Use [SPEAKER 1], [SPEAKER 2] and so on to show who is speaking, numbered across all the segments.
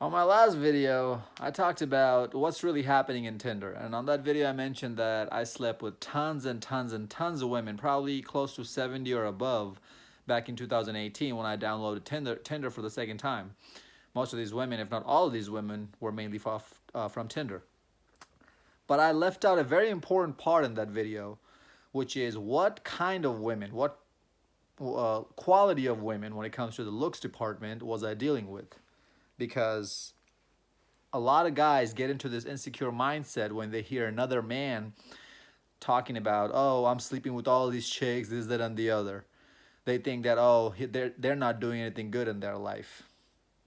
[SPEAKER 1] On my last video, I talked about what's really happening in Tinder. And on that video, I mentioned that I slept with tons and tons and tons of women, probably close to 70 or above, back in 2018 when I downloaded Tinder for the second time. Most of these women, if not all of these women, were mainly from Tinder. But I left out a very important part in that video, which is what kind of women, what quality of women when it comes to the looks department was I dealing with. Because a lot of guys get into this insecure mindset when they hear another man talking about, oh, I'm sleeping with all these chicks, this, that, and the other. They think that, oh, they're not doing anything good in their life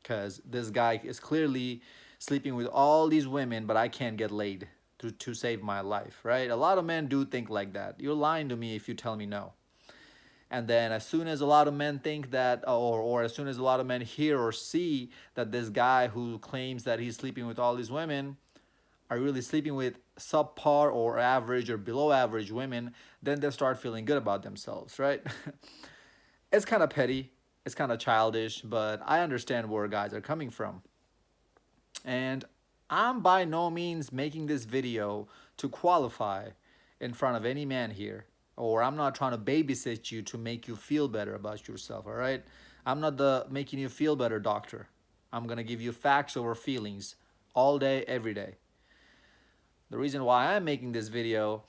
[SPEAKER 1] because this guy is clearly sleeping with all these women, but I can't get laid to save my life, right? A lot of men do think like that. You're lying to me if you tell me no. And then as soon as a lot of men think that, or as soon as a lot of men hear or see that this guy who claims that he's sleeping with all these women are really sleeping with subpar or average or below average women, then they start feeling good about themselves, right? It's kind of petty, it's kind of childish, but I understand where guys are coming from. And I'm by no means making this video to qualify in front of any man here, or I'm not trying to babysit you to make you feel better about yourself, all right? I'm not the making you feel better doctor. I'm gonna give you facts over feelings all day, every day. The reason why I'm making this video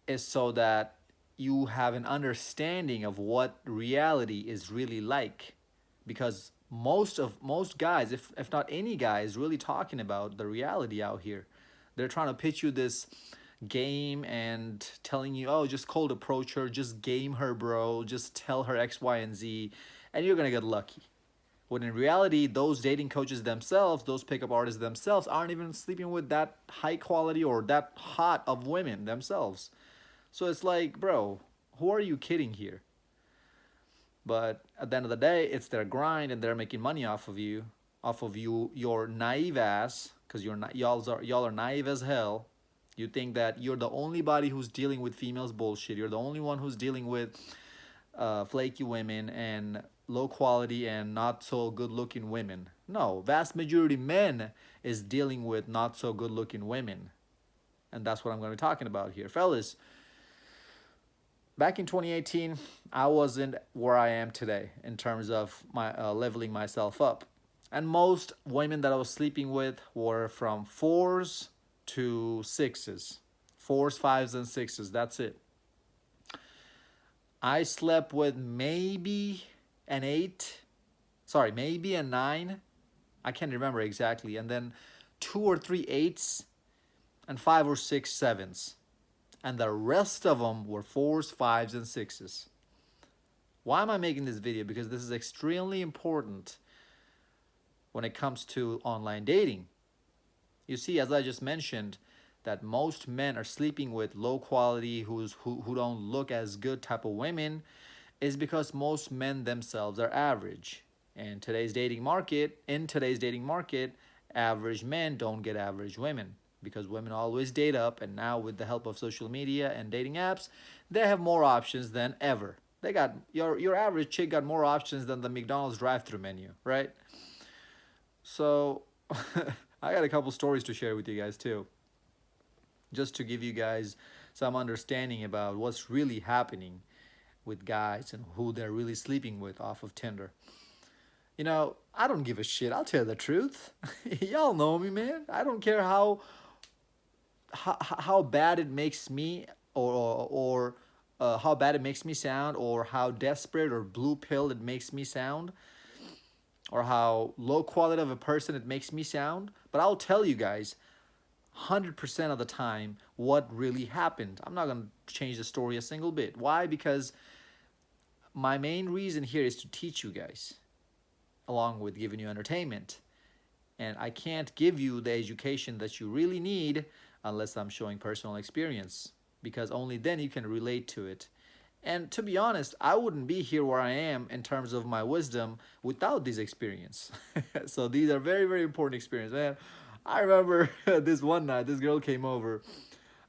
[SPEAKER 1] is so that you have an understanding of what reality is really like, because most guys, if not any guy, is really talking about the reality out here. They're trying to pitch you this game and telling you, oh, just cold approach her, just game her, bro, just tell her X, Y, and Z, and you're gonna get lucky. When in reality, those dating coaches themselves, those pickup artists themselves, aren't even sleeping with that high quality or that hot of women themselves. So it's like, bro, who are you kidding here? But at the end of the day, it's their grind and they're making money off of you, your naive ass, because y'all are naive as hell. You think that you're the only body who's dealing with females bullshit. You're the only one who's dealing with flaky women and low quality and not so good looking women. No, vast majority men is dealing with not so good looking women. And that's what I'm going to be talking about here. Fellas, back in 2018, I wasn't where I am today in terms of my leveling myself up. And most women that I was sleeping with were from fours to sixes. Fours, fives, and sixes. That's it. I slept with maybe an eight, sorry, maybe a nine. I can't remember exactly. And then two or three eights and five or six sevens. And the rest of them were fours, fives, and sixes. Why am I making this video? Because this is extremely important when it comes to online dating. You see, as I just mentioned, that most men are sleeping with low quality who don't look as good type of women is because most men themselves are average. And in today's dating market, average men don't get average women because women always date up, and now with the help of social media and dating apps, they have more options than ever. They got your average chick got more options than the McDonald's drive-through menu, right? So I got a couple stories to share with you guys too, just to give you guys some understanding about what's really happening with guys and who they're really sleeping with off of Tinder. You know, I don't give a shit. I'll tell you the truth. Y'all know me, man. I don't care how bad it makes me, or how bad it makes me sound, or how desperate or blue pill it makes me sound, or how low quality of a person it makes me sound. But I'll tell you guys 100% of the time what really happened. I'm not going to change the story a single bit. Why? Because my main reason here is to teach you guys, along with giving you entertainment. And I can't give you the education that you really need unless I'm showing personal experience, because only then you can relate to it. And to be honest, I wouldn't be here where I am in terms of my wisdom without this experience. So these are very, very important experiences, man. I remember this one night, this girl came over.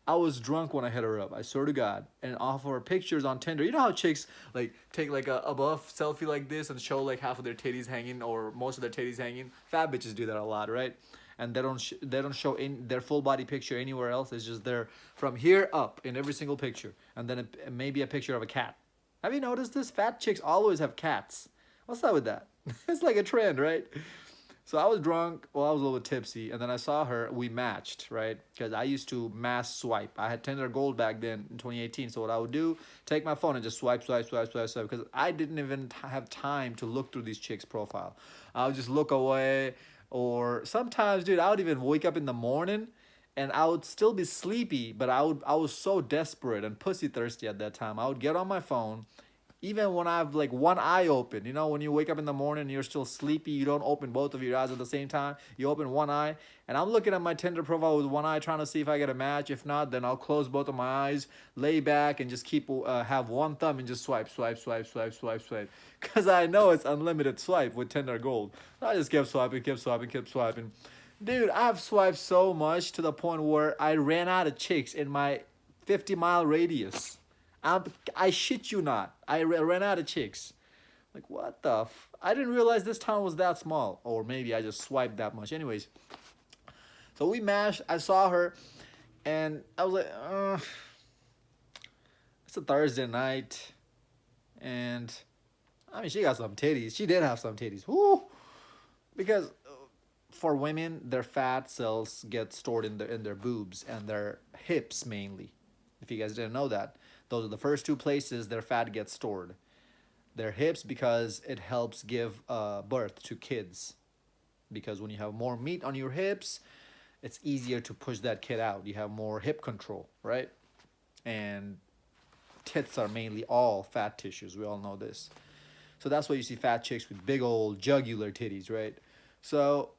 [SPEAKER 1] I was drunk when I hit her up. I swear to God. And off of her pictures on Tinder, you know how chicks like take like a above selfie like this and show like half of their titties hanging or most of their titties hanging. Fat bitches do that a lot, right? And they don't show in their full body picture anywhere else. It's just their from here up in every single picture, and then maybe a picture of a cat. Have you noticed this? Fat chicks always have cats. What's up with that? It's like a trend, right? So I was drunk, well, I was a little bit tipsy, and then I saw her. We matched, right? Because I used to mass swipe. I had Tinder Gold back then in 2018. So what I would do, take my phone and just swipe, swipe, swipe, swipe, swipe. Because I didn't even have time to look through these chicks' profile. I would just look away, or sometimes, dude, I would even wake up in the morning, and I would still be sleepy, but I was so desperate and pussy thirsty at that time. I would get on my phone even when I have like one eye open, you know, when you wake up in the morning and you're still sleepy, you don't open both of your eyes at the same time. You open one eye, and I'm looking at my Tinder profile with one eye, trying to see if I get a match. If not, then I'll close both of my eyes, lay back, and just keep have one thumb and just swipe, swipe, swipe, swipe, swipe, swipe, because I know it's unlimited swipe with Tinder Gold. So I just kept swiping, kept swiping, kept swiping. Dude, I've swiped so much to the point where I ran out of chicks in my 50-mile radius. I shit you not. I ran out of chicks. Like, what the I didn't realize this town was that small. Or maybe I just swiped that much. Anyways, so we mashed. I saw her, and I was like, it's a Thursday night. And, I mean, she got some titties. She did have some titties. Woo! Because for women, their fat cells get stored in their boobs and their hips mainly. If you guys didn't know that, those are the first two places their fat gets stored. Their hips, because it helps give birth to kids. Because when you have more meat on your hips, it's easier to push that kid out. You have more hip control, right? And tits are mainly all fat tissues. We all know this. So that's why you see fat chicks with big old jugular titties, right? So,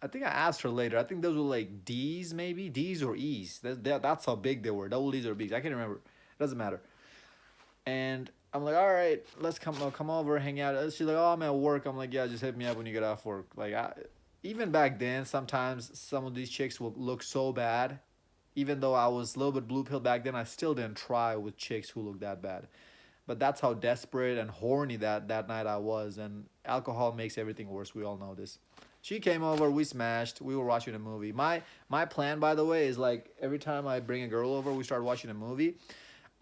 [SPEAKER 1] I think I asked her later. I think those were like D's, maybe D's or E's. That's how big they were. Double D's or B's. I can't remember. It doesn't matter. And I'm like, all right, let's come over, hang out. She's like, oh, I'm at work. I'm like, yeah, just hit me up when you get off work. Like, even back then, sometimes some of these chicks will look so bad. Even though I was a little bit blue pill back then, I still didn't try with chicks who look that bad. But that's how desperate and horny that night I was. And alcohol makes everything worse. We all know this. She came over, we smashed, we were watching a movie. My plan, by the way, is like every time I bring a girl over, we start watching a movie,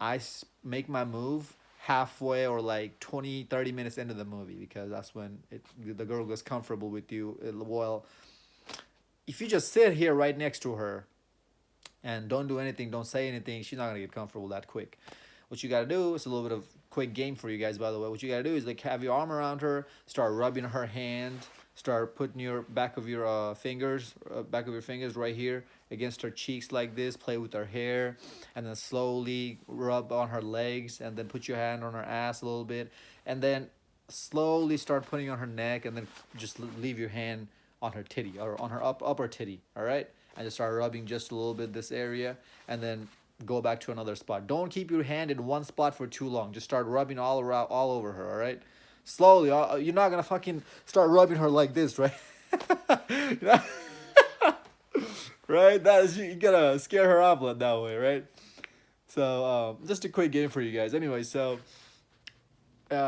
[SPEAKER 1] I make my move halfway or like 20, 30 minutes into the movie, because that's when the girl gets comfortable with you. Well, if you just sit here right next to her and don't do anything, don't say anything, she's not going to get comfortable that quick. What you got to do, it's a little bit of quick game for you guys, by the way. What you got to do is like have your arm around her, start rubbing her hand, start putting your back of your fingers right here against her cheeks like this, play with her hair, and then slowly rub on her legs, and then put your hand on her ass a little bit, and then slowly start putting on her neck, and then just leave your hand on her titty or on her upper titty, all right? And just start rubbing just a little bit this area, and then go back to another spot. Don't keep your hand in one spot for too long. Just start rubbing all around, all over her, all right? Slowly. You're not gonna fucking start rubbing her like this, right? Right? You gotta scare her off that way, right? So just a quick game for you guys. Anyway, so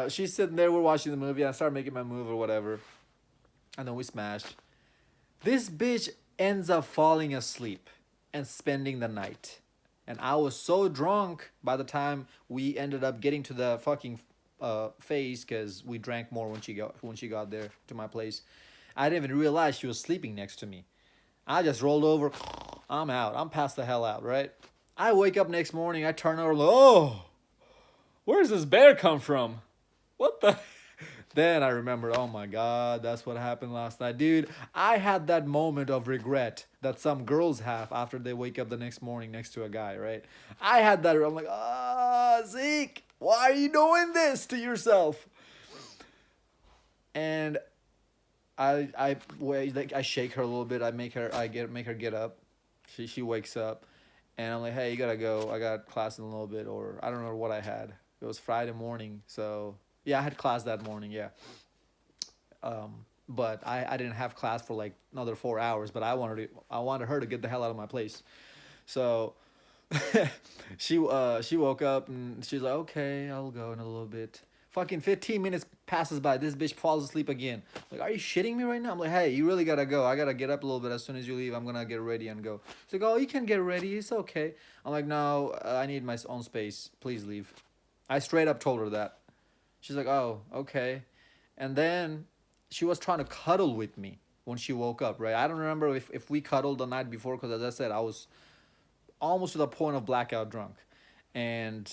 [SPEAKER 1] she's sitting there, we're watching the movie, I start making my move or whatever, and then we smash. This bitch ends up falling asleep and spending the night. And I was so drunk by the time we ended up getting to the fucking phase, because we drank more when she got there to my place. I didn't even realize she was sleeping next to me. I just rolled over. I'm out. I'm passed the hell out, right? I wake up next morning. I turn over. Oh, where's this bear come from? What the? Then I remember, oh my God, that's what happened last night. Dude, I had that moment of regret that some girls have after they wake up the next morning next to a guy, right? I had that. I'm like, Zeke, why are you doing this to yourself? And I shake her a little bit. Make her get up. She wakes up, and I'm like, hey, you gotta go. I got class in a little bit, or I don't know what I had. It was Friday morning, so yeah, I had class that morning. Yeah. but I didn't have class for like another 4 hours. But I wanted her to get the hell out of my place. So she woke up and she's like, okay, I'll go in a little bit. Fucking 15 minutes passes by. This bitch falls asleep again. Like, are you shitting me right now? I'm like, hey, you really gotta go. I gotta get up a little bit as soon as you leave. I'm gonna get ready and go. She's like, oh, you can get ready. It's okay. I'm like, no, I need my own space. Please leave. I straight up told her that. She's like, oh, okay. And then she was trying to cuddle with me when she woke up, right? I don't remember if we cuddled the night before because, as I said, I was almost to the point of blackout drunk. And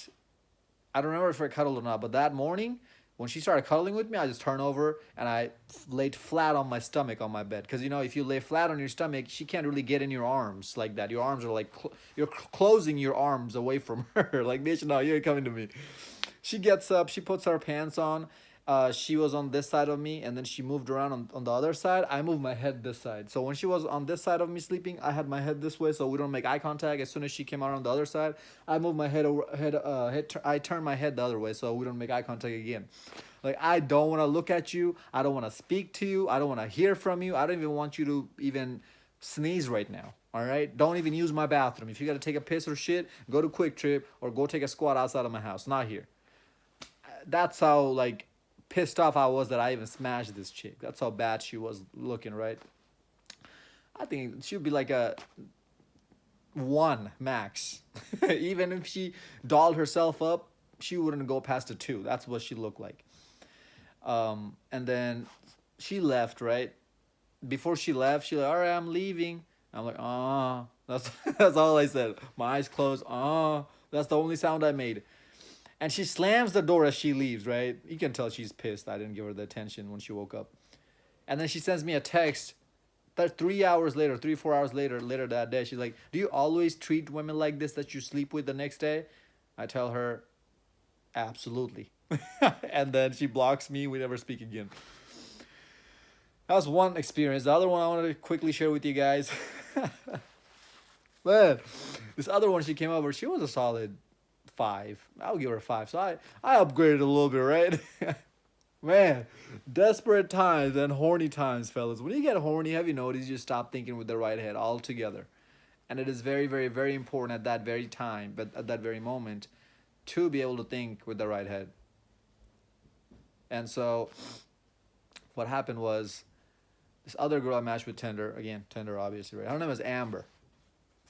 [SPEAKER 1] I don't remember if I cuddled or not, but that morning, when she started cuddling with me, I just turned over and I laid flat on my stomach on my bed. Because, you know, if you lay flat on your stomach, she can't really get in your arms like that. Your arms are like, you're closing your arms away from her. Like, bitch, no, you ain't coming to me. She gets up, she puts her pants on. She was on this side of me, and then she moved around on the other side. I moved my head this side. So when she was on this side of me sleeping, I had my head this way so we don't make eye contact. As soon as she came out on the other side, I moved my I turned my head the other way so we don't make eye contact again. Like, I don't want to look at you. I don't want to speak to you. I don't want to hear from you. I don't even want you to even sneeze right now. All right? Don't even use my bathroom. If you got to take a piss or shit, go to Quick Trip or go take a squat outside of my house. Not here. That's how, like, pissed off I was that I even smashed this chick. That's how bad she was looking, right? I think she would be like a 1 max. Even if she dolled herself up, she wouldn't go past a 2. That's what she looked like. And then she left, right? Before she left, she like, all right, I'm leaving. I'm like, ah. That's that's all I said. My eyes closed. Ah. That's the only sound I made. And she slams the door as she leaves, right? You can tell she's pissed. I didn't give her the attention when she woke up. And then she sends me a text that 3 hours later, 4 hours later that day. She's like, do you always treat women like this that you sleep with the next day? I tell her, absolutely. And then she blocks me. We never speak again. That was one experience. The other one I wanted to quickly share with you guys. Man, this other one she came over, she was a solid 5. I'll give her a 5. So I upgraded a little bit, right? Man, desperate times and horny times, fellas. When you get horny, have you noticed you stop thinking with the right head altogether? And it is very, very, very important at that very time, but at that very moment, to be able to think with the right head. And so what happened was this other girl I matched with Tinder, again, Tinder obviously, right? Her name is Amber.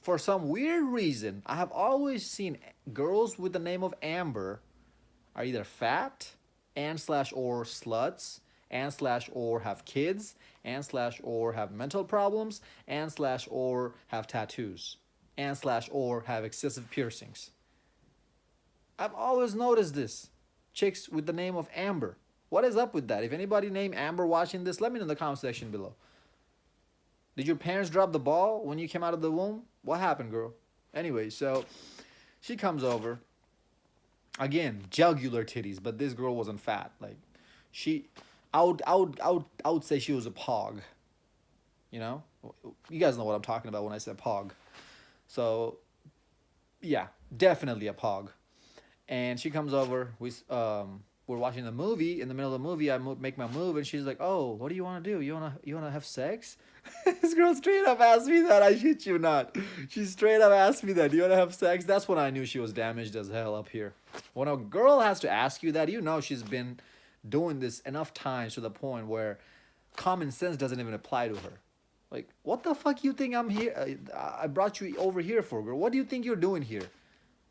[SPEAKER 1] For some weird reason, I have always seen girls with the name of Amber are either fat and slash or sluts and slash or have kids and slash or have mental problems and slash or have tattoos and slash or have excessive piercings. I've always noticed this. Chicks with the name of Amber. What is up with that? If anybody named Amber watching this, let me know in the comment section below. Did your parents drop the ball when you came out of the womb? What happened, girl? Anyway, so she comes over. Again, jugular titties, but this girl wasn't fat. Like, I would say she was a pog. You know? You guys know what I'm talking about when I said pog. So, yeah, definitely a pog. And she comes over. We're watching the movie. In the middle of the movie, I make my move, and she's like, "Oh, what do you want to do? You wanna have sex?" This girl straight up asked me that. I shit you not. She straight up asked me that. Do you wanna have sex? That's when I knew she was damaged as hell up here. When a girl has to ask you that, you know she's been doing this enough times to the point where common sense doesn't even apply to her. Like, what the fuck you think I'm here? I brought you over here for, girl. What do you think you're doing here?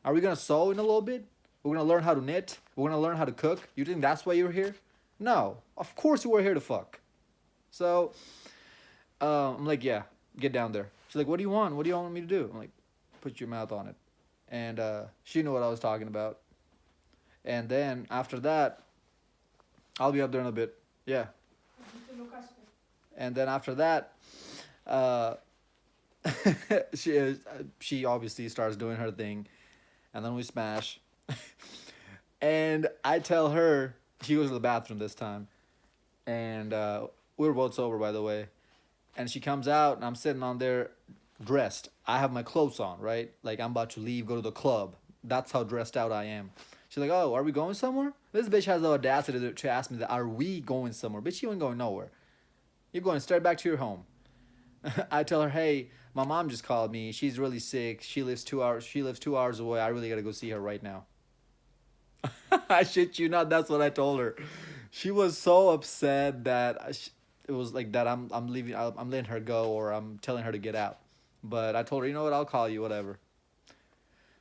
[SPEAKER 1] Are we gonna sew in a little bit? We're gonna learn how to knit. We're gonna learn how to cook. You think that's why you're here? No, of course you were here to fuck. So I'm like, yeah, get down there. She's like, what do you want? What do you want me to do? I'm like, put your mouth on it. And she knew what I was talking about. And then after that, I'll be up there in a bit. Yeah. And then after that, she obviously starts doing her thing, and then we smash. And I tell her, she goes to the bathroom this time, and we were both sober, by the way. And she comes out, and I'm sitting on there dressed. I have my clothes on, right? Like, I'm about to leave, go to the club. That's how dressed out I am. She's like, oh, are we going somewhere? This bitch has the audacity to ask me that, are we going somewhere? Bitch, you ain't going nowhere. You're going straight back to your home. I tell her, hey, my mom just called me. She's really sick. She lives 2 hours. She lives 2 hours away. I really gotta go see her right now. I shit you not. That's what I told her. She was so upset that it was like that. I'm leaving. I'm letting her go, or I'm telling her to get out. But I told her, you know what? I'll call you. Whatever.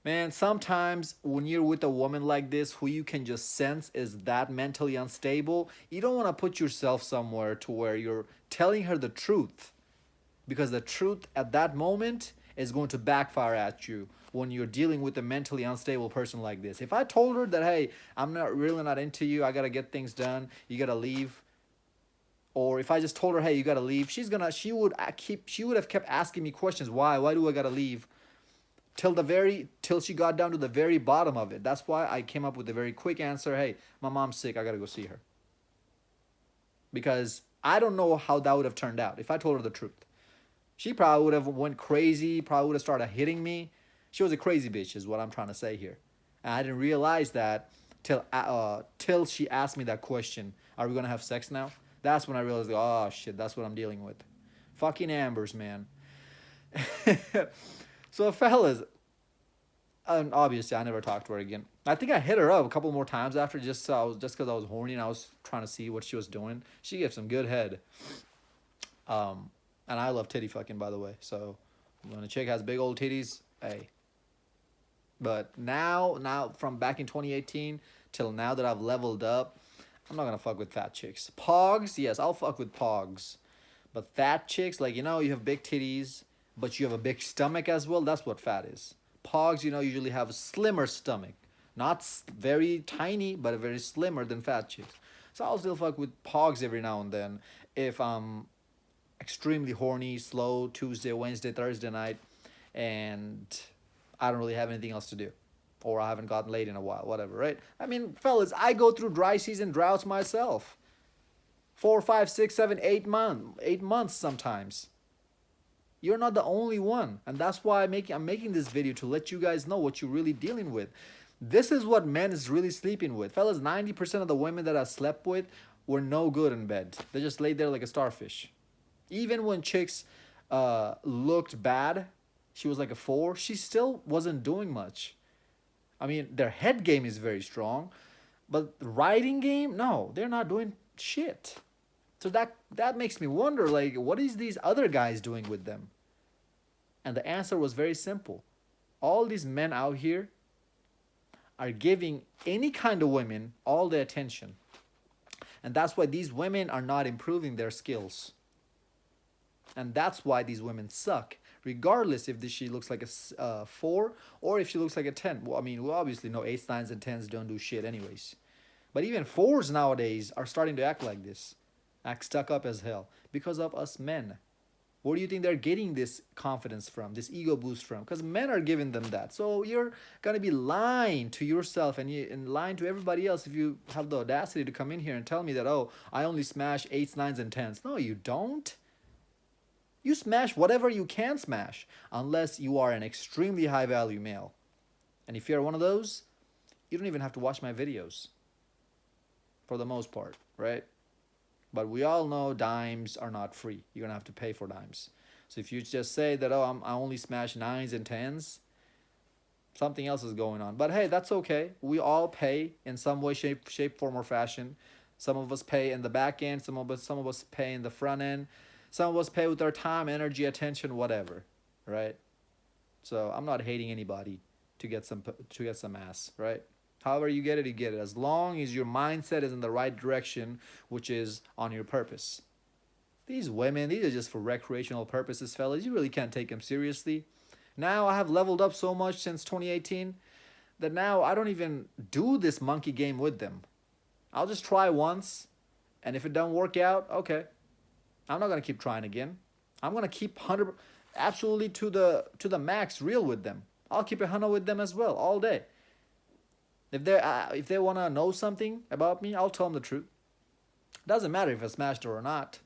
[SPEAKER 1] Man, sometimes when you're with a woman like this who you can just sense is that mentally unstable, you don't want to put yourself somewhere to where you're telling her the truth, because the truth at that moment is going to backfire at you when you're dealing with a mentally unstable person like this. If I told her that, hey, I'm not really not into you, I gotta get things done, you gotta leave, or if I just told her, hey, you gotta leave, she would have kept asking me questions. Why do I gotta leave? Till she got down to the very bottom of it. That's why I came up with a very quick answer. Hey, my mom's sick, I gotta go see her. Because I don't know how that would have turned out if I told her the truth. She probably would have went crazy, probably would have started hitting me. She was a crazy bitch is what I'm trying to say here. And I didn't realize that till she asked me that question, are we going to have sex now? That's when I realized, oh shit, that's what I'm dealing with. Fucking Ambers, man. So fellas, and obviously I never talked to her again. I think I hit her up a couple more times after, just because I was horny and I was trying to see what she was doing. She gave some good head. And I love titty fucking, by the way. So when a chick has big old titties, hey. But now from back in 2018 till now that I've leveled up, I'm not gonna fuck with fat chicks. Pogs, yes, I'll fuck with pogs. But fat chicks, like, you have big titties, but you have a big stomach as well. That's what fat is. Pogs, usually have a slimmer stomach. Not very tiny, but very slimmer than fat chicks. So I'll still fuck with pogs every now and then if I'm extremely horny, slow Tuesday, Wednesday, Thursday night, and I don't really have anything else to do, or I haven't gotten laid in a while, whatever, right? I mean, fellas, I go through dry season droughts myself. 4, 5, 6, 7, 8 months sometimes. You're not the only one, and that's why I'm making this video to let you guys know what you're really dealing with. This is what men is really sleeping with, fellas. 90% of the women that I slept with were no good in bed. They just laid there like a starfish. Even when chicks looked bad, she was like a 4, she still wasn't doing much. I mean, their head game is very strong, but the riding game, no, they're not doing shit. So that makes me wonder, like, what is these other guys doing with them? And the answer was very simple. All these men out here are giving any kind of women all the attention. And that's why these women are not improving their skills. And that's why these women suck, regardless if she looks like a 4 or if she looks like a 10. Well, I mean, we obviously know 8s, 9s, and 10s don't do shit anyways. But even 4s nowadays are starting to act like this. Act stuck up as hell because of us men. Where do you think they're getting this confidence from, this ego boost from? Because men are giving them that. So you're going to be lying to yourself and lying to everybody else if you have the audacity to come in here and tell me that, oh, I only smash 8s, 9s, and 10s. No, you don't. You smash whatever you can smash, unless you are an extremely high value male. And if you're one of those, you don't even have to watch my videos. For the most part, right? But we all know dimes are not free. You're going to have to pay for dimes. So if you just say that, oh, I only smash 9s and 10s, something else is going on. But hey, that's okay. We all pay in some way, shape, form, or fashion. Some of us pay in the back end. Some of us pay in the front end. Some of us pay with our time, energy, attention, whatever, right? So I'm not hating anybody to get some ass, right? However you get it, you get it. As long as your mindset is in the right direction, which is on your purpose. These women, these are just for recreational purposes, fellas. You really can't take them seriously. Now I have leveled up so much since 2018 that now I don't even do this monkey game with them. I'll just try once, and if it don't work out, okay. I'm not gonna keep trying again. I'm gonna keep 100 absolutely to the max real with them. I'll keep 100 with them as well all day. If they wanna know something about me, I'll tell them the truth. Doesn't matter if I smashed her or not.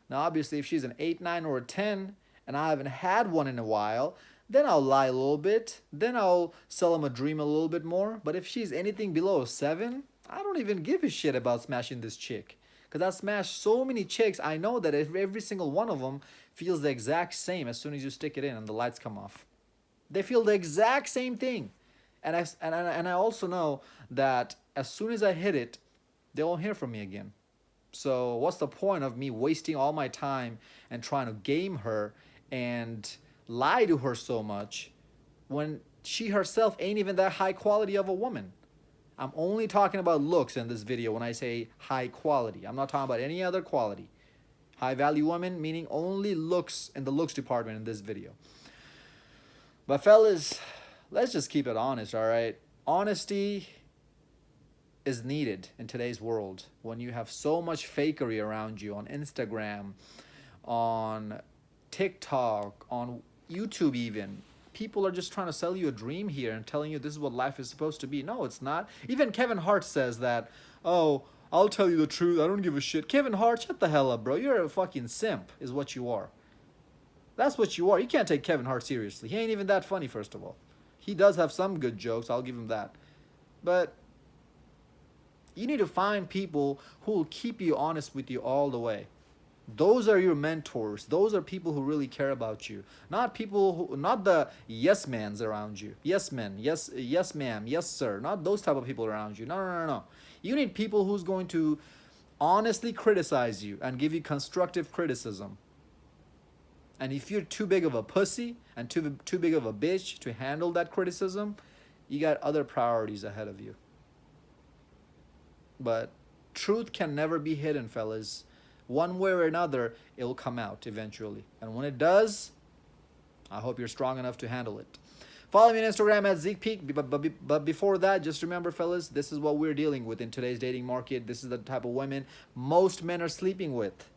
[SPEAKER 1] Now, obviously, if she's an 8, 9, or a 10, and I haven't had one in a while, then I'll lie a little bit. Then I'll sell them a dream a little bit more. But if she's anything below a 7, I don't even give a shit about smashing this chick. Because I smashed so many chicks, I know that every single one of them feels the exact same as soon as you stick it in and the lights come off. They feel the exact same thing. And I also know that as soon as I hit it, they won't hear from me again. So what's the point of me wasting all my time and trying to game her and lie to her so much when she herself ain't even that high quality of a woman? I'm only talking about looks in this video when I say high quality. I'm not talking about any other quality. High value woman meaning only looks in the looks department in this video. But fellas, let's just keep it honest, all right? Honesty is needed in today's world when you have so much fakery around you on Instagram, on TikTok, on YouTube even. People are just trying to sell you a dream here and telling you this is what life is supposed to be. No, it's not. Even Kevin Hart says that, oh, I'll tell you the truth. I don't give a shit. Kevin Hart, shut the hell up, bro. You're a fucking simp is what you are. That's what you are. You can't take Kevin Hart seriously. He ain't even that funny, first of all. He does have some good jokes. I'll give him that. But you need to find people who will keep you honest with you all the way. Those are your mentors. Those are people who really care about you. Not people who, not the yes mans around you. Yes men, yes ma'am, yes sir. Not those type of people around you. No. You need people who's going to honestly criticize you and give you constructive criticism. And if you're too big of a pussy and too big of a bitch to handle that criticism, you got other priorities ahead of you. But truth can never be hidden, fellas. One way or another, it will come out eventually. And when it does, I hope you're strong enough to handle it. Follow me on Instagram at Zeekpeak. But before that, just remember, fellas, this is what we're dealing with in today's dating market. This is the type of women most men are sleeping with.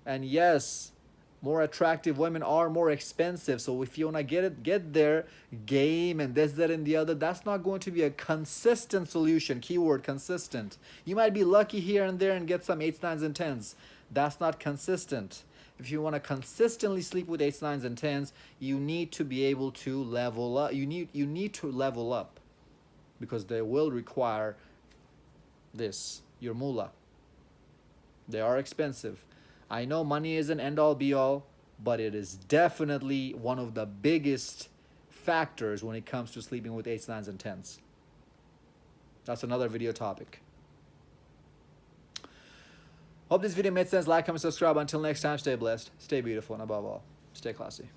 [SPEAKER 1] And yes, more attractive women are more expensive. So if you want to get there, game and this, that, and the other, that's not going to be a consistent solution. Keyword consistent. You might be lucky here and there and get some 8s, 9s, and 10s. That's not consistent. If you want to consistently sleep with 8s, 9s, and 10s, you need to be able to level up. You need to level up, because they will require this, your moolah. They are expensive. I know money isn't end all be all, but it is definitely one of the biggest factors when it comes to sleeping with 8s, 9s, and 10s. That's another video topic. Hope this video made sense. Like, comment, subscribe. Until next time, stay blessed, stay beautiful, and above all, stay classy.